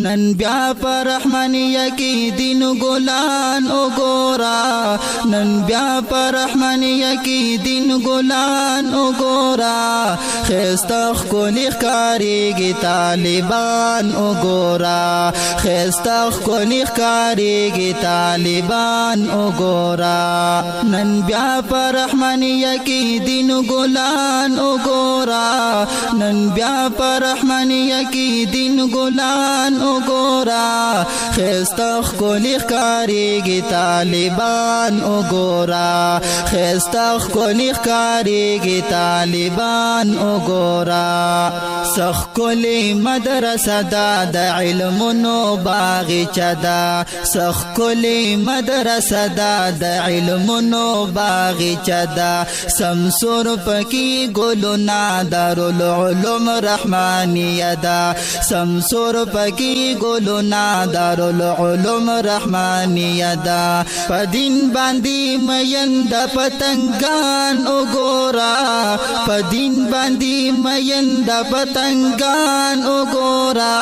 نن بیا پر رحمانیه کی دین ګلان وګورا نن بیا پر رحمانیه کی دین ګلان وګورا خسته ښکلي ښکارېږي طالبان وګورا خسته ښکلي ښکارېږي طالبان وګورا نن بیا پر رحمانیه کی دین ګلان وګورا نن بیا پر رحمانیه کی دین ګلان وګورا خسته ښکلي ښکارېږي طالبان وګورا خسته ښکلي ښکارېږي طالبان وګورا سښکلي مدرسه دا د علمونو باغچه ده سښکلي مدرسه دا د علمونو باغچه ده سمسور پکې ګلونه دارالعلوم رحمانیه ده سمسور پکې ګلونه دارالعلوم رحمانیه ده په دین باندې مین د پتنګان وګورا په دین باندې مین د پتنګان وګورا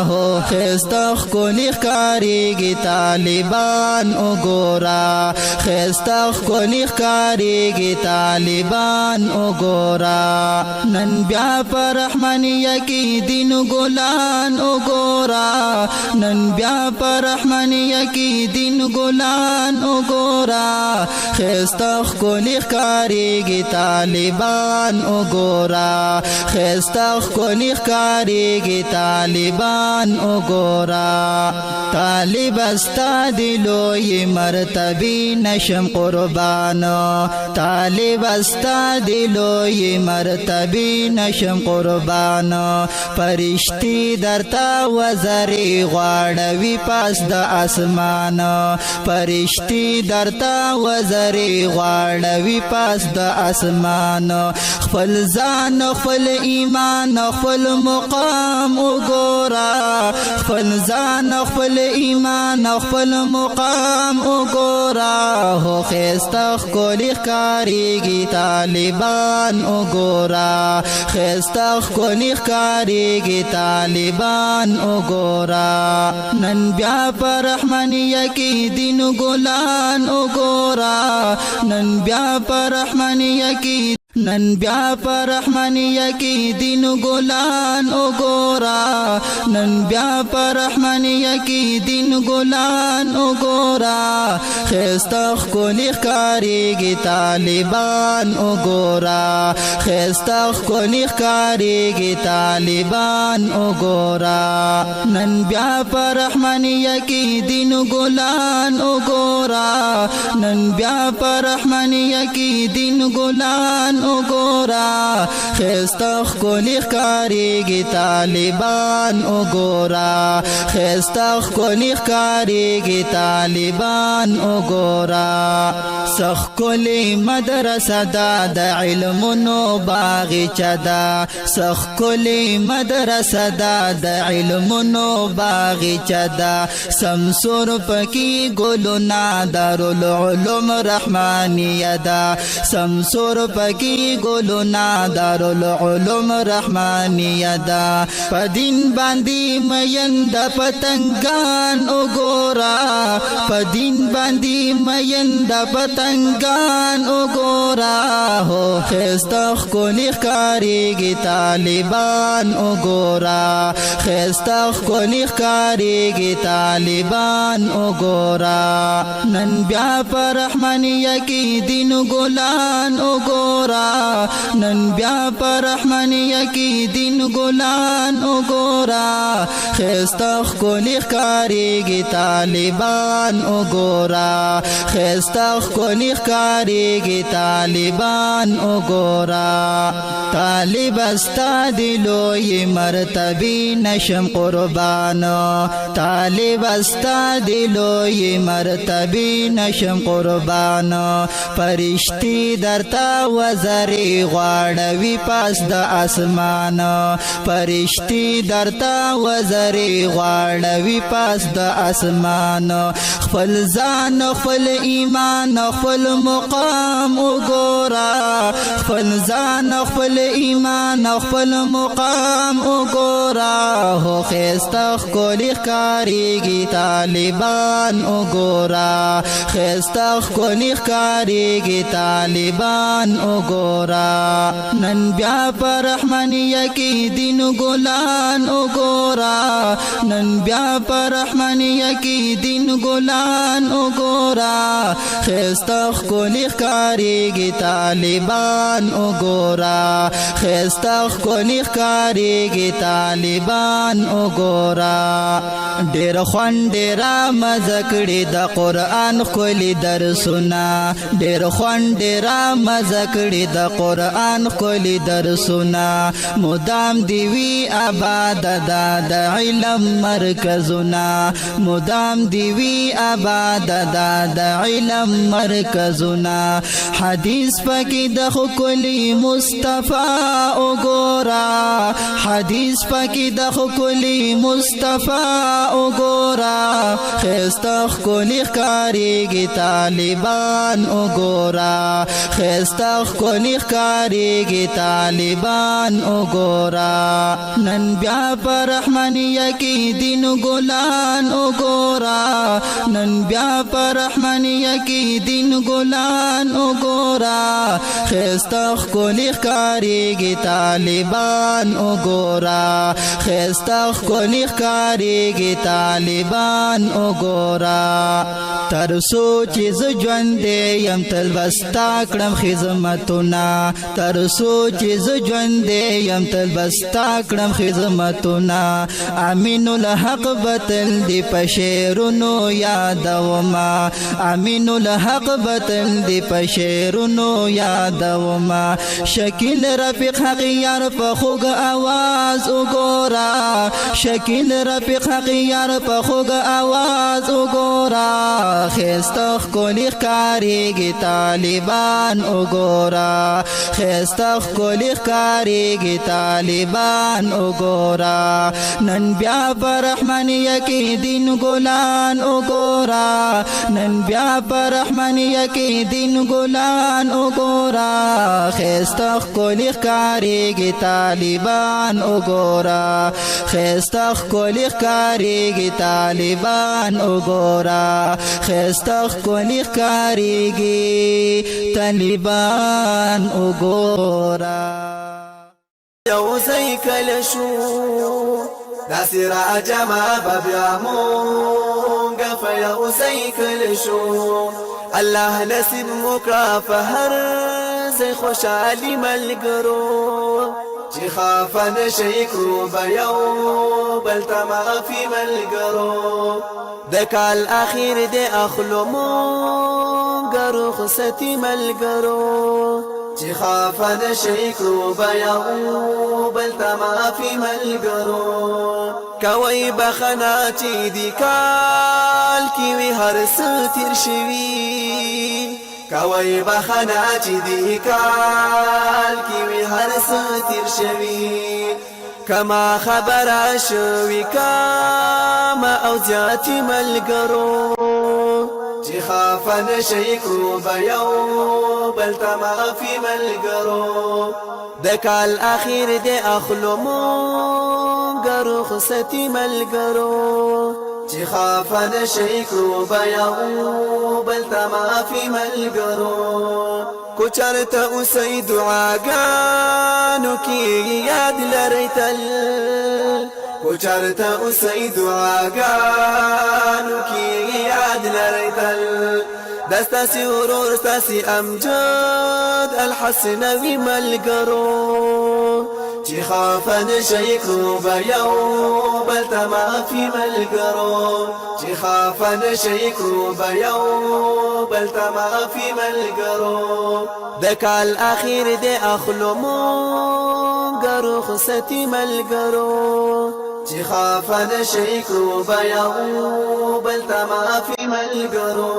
هو خسته ښکلي ښکارېږي طالبان وګورا خسته ښکلي ښکارېږي طالبان وګورا نن بیا پر رحمانیه کې دین ګلان وګورا نن بیا پر رحمانیه کې دین ګلان وګورا خسته ښکلي ښکارېږي طالبان وګورا خسته ښکلي ښکارېږي طالبان وګورا طالب ستا د لویې مرتبې نشم قربان طالب ستا د لویې مرتبې نشم قربان فرشتي درته وزرې غواړوي پاس د اسمان فرشتي درته وزرې غواړوي پاس د اسمان خپل ځان خپل ایمان خپل مقام وګورا خپل ځان خپل ایمان خپل مقام وګورا هو خسته ښکلي ښکارېږي طالبان وګورا خسته ښکلي ښکارېږي طالبان وګورا نن بیا پر رحمانیه کې دین ګلان وګورا نن بیا پر رحمانیه کې نن بیا پر رحمانیه کې دین ګلان وګورا نن بیا پر رحمانیه کې دین ګلان وګورا خسته ښکلي ښکارېږي طالبان وګورا خسته ښکلي ښکارېږي طالبان وګورا نن بیا پر رحمانیه کې دین ګلان وګورا نن بیا پر رحمانیه کې دین ګلان وګورا خسته ښکلي ښکارېږي طالبان وګورا خسته ښکلي ښکارېږي طالبان وګورا سښکلي مدرسه دا د علمونو باغچه ده سښکلي مدرسه دا د علمونو باغچه ده سمسور پکې ګلونه دارالعلوم رحمانیه ده سمسور پکې ګلونه دارالعلوم رحمانیه ده په دین باندې مین د پتنګان وګورا په دین باندې مین د پتنګان وګورا هو خسته ښکلي ښکارېږي طالبان وګورا خسته ښکلي ښکارېږي طالبان وګورا نن بیا پر رحمانیه کې دین ګلان وګورا نن بیا پر رحمانیه کې دین ګلان وګورا خسته ښکلي ښکارېږي طالبان وګورا خسته ښکلي ښکارېږي طالبان وګورا طالب ستا د لویې مرتبې نشم قربان طالب ستا د لویې مرتبې نشم قربان فرشتي درته وزرې وزری غواړوي پاس د اسمان فرشتي درتا وزری غواړوي پاس د اسمان خپل ځان خپل ایمان خپل مقام وګورا خپل ځان خپل ایمان خپل مقام وګورا هو خستخ کولی ښکاریږي طالبان وګورا خستخ کولی ښکاریږي طالبان وګورا نن بیا پر رحمانیه کې دین ګلان وګورا نن بیا پر رحمانیه کې دین ګلان وګورا خستخ کولی ښکاریږي طالبان وګورا خستخ کولی ښکاریږي طالبان وګورا ډېر خوند ډېر مزه کړي د قرآن ښکلي درسونه ډېر خوند ډېر مزه کړي د قرآن ښکلي درسونه مدام دی وی آباد د علم مرکزونه مدام دی وی آباد د علم مرکزونه حدیث پکې د ښکلي مصطفی وګورا حدیث پکې د ښکلي مصطفی وګورا خستخ ښکلي ښکاریږي طالبان وګورا خستخ ښکلي ښکاریږي طالبان وګورا نن بیا پر رحمانیه کې دین ګلان وګورا نن بیا پر رحمانیه کې دین ګلان وګورا خستخ ښکلي ښکاریږي طالبان وګورا خستخ ښکلي ښکاریږي طالبان وګورا تر سوچ ز ژوند یم تل بستا کړم خدمتونه تر سوچ ز ژوند یم تل بستا کړم خدمتونه امین الحق بتل دی پشیرونو یادوما امین الحق بتل دی پشیرونو یادوما شکیل رفیق حق یار په خوږ आवाज وګورا شکیل رفیق حق یار په خوږ आवाज وګورا خستخ کولی ښکاریږي طالبان وګورا خستخ کولی ښکاریږي طالبان وګورا نن بیا پر رحمانیه کې دین ګلان وګورا نن بیا پر رحمانیه کې دین ګلان وګورا خستخ کولی ښکاریږي طالبان وګورا خستخ کولی ښکاریږي طالبان وګورا خستخ کولی ښکاریږي طالبان وګورا یو ځای کله شو داسې راجمع به بیا مونږ په یو ځای کله شو الله نصیب وکړه په هر ځای خوشحالي ملګرو چې خافه نشئ کړو به یو بل ته معافي ملګرو د کال اخیر د اخلو مونږ رخصتي ملګرو چې خافه نشئ کړو به یو بل ته معافي ملګرو کوئ بخښنه چې دې کال کې وي هر څه تېر شوي کوئ بخښنه چې دې کال کې وي هر څه تېر شوي کما خبره شوي کما او زیاتې ملګرو چې خافه نشئ کړو به یو بل ته معافي ملګرو د کال اخیر د اخلو مونږ رخصتي ملګرو چې خافه نشئ کړو به یو بل ته معافي ملګرو کو چرته اوسئ دعاګانو کې یاد لرئ تل کو چرته اوسئ دعاګانو کې یاد لرئ تل دستاسي ورور ستاسي امجد الحسنوي ملګرو چې خافه نشئ کړو به یو بل ته معافي ملګرو چې خافه نشئ کړو به یو بل ته معافي ملګرو د کال اخیر د اخلو مونږ رخصتي ملګرو چې خافه نشئ کړو به یو بل ته معافي ملګرو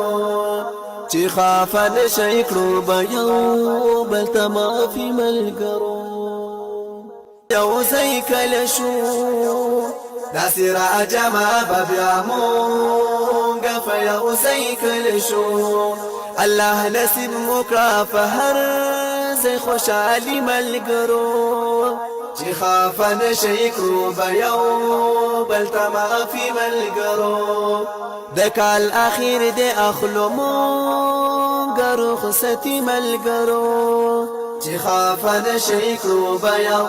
چې خافه نشئ کړو به یو بل ته معافي ملګرو یو ځای کله شو داسې راجمع به بیا مونږ په یو ځای کله شو الله نصیب وکړه په هر ځای خوشحالي ملګرو چې خافه نشئ کړو به یو بل ته معافي ملګرو د کال اخیر د اخلو مونږ رخصتي ملګرو چې خافه نشئ کړو به یو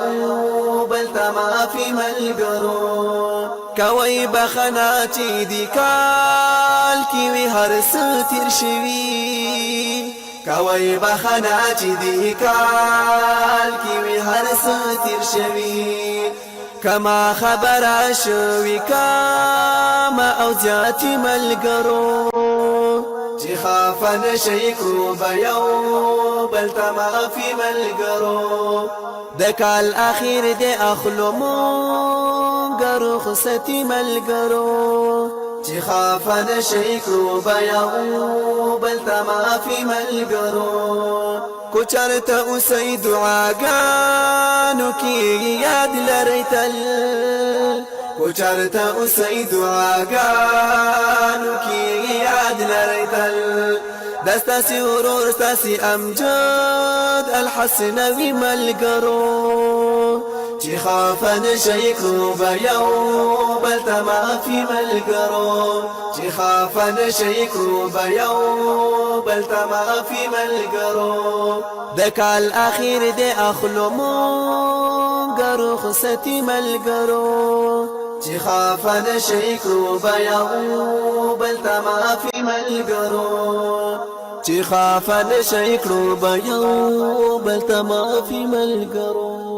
بل ته معافي ملګرو کوئ بخښنه چې دې کال کې وي هر څه تېر شوي کوي بخښنه چې دې کال کې وي هر څه تېر شوي کما خبره شوي کما او زیاتې ملګرو چې خافه نشئ کړو به یو بل ته معافي ملګرو د کال اخیر د اخلو مونږ رخصتي ملګرو چې خافه نشئ کړو به یو بل ته معافي ملګرو کو چرته اوسئ دعاګانو کې یاد لرئ تل کو چرته اوسئ دعاګانو کې یاد لرئ تل دستاسي ورور ستاسي امجد الحسنوي ملګرو چې خافه نشئ کړو به یو بل ته معافي ملګرو چې خافه نشئ کړو به یو بل ته معافي ملګرو د کال اخیر د اخلو مونږ رخصتي ملګرو چې خافه نشئ کړو به یو بل ته معافي ملګرو چې خافه نشئ کړو به یو بل ته معافي ملګرو